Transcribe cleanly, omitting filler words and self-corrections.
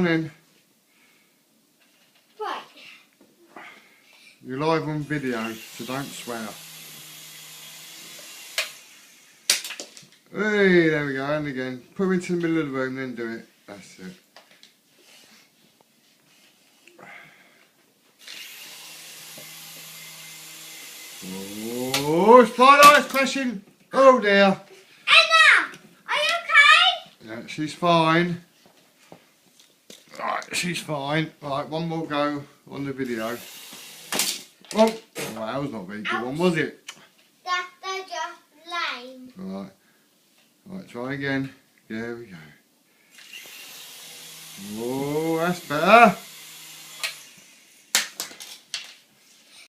on then. Right. You're live on video, so don't swear. Hey, there we go, and again. Put him into the middle of the room, then do it. That's it. Oh, Spotlight's crashing. Oh dear. Emma, are you okay? Yeah, she's fine. Right, she's fine. Right, one more go on the video. Oh, that was not a very good one, was it? They're just lame. Right. Right, try again. There we go. Oh, that's better.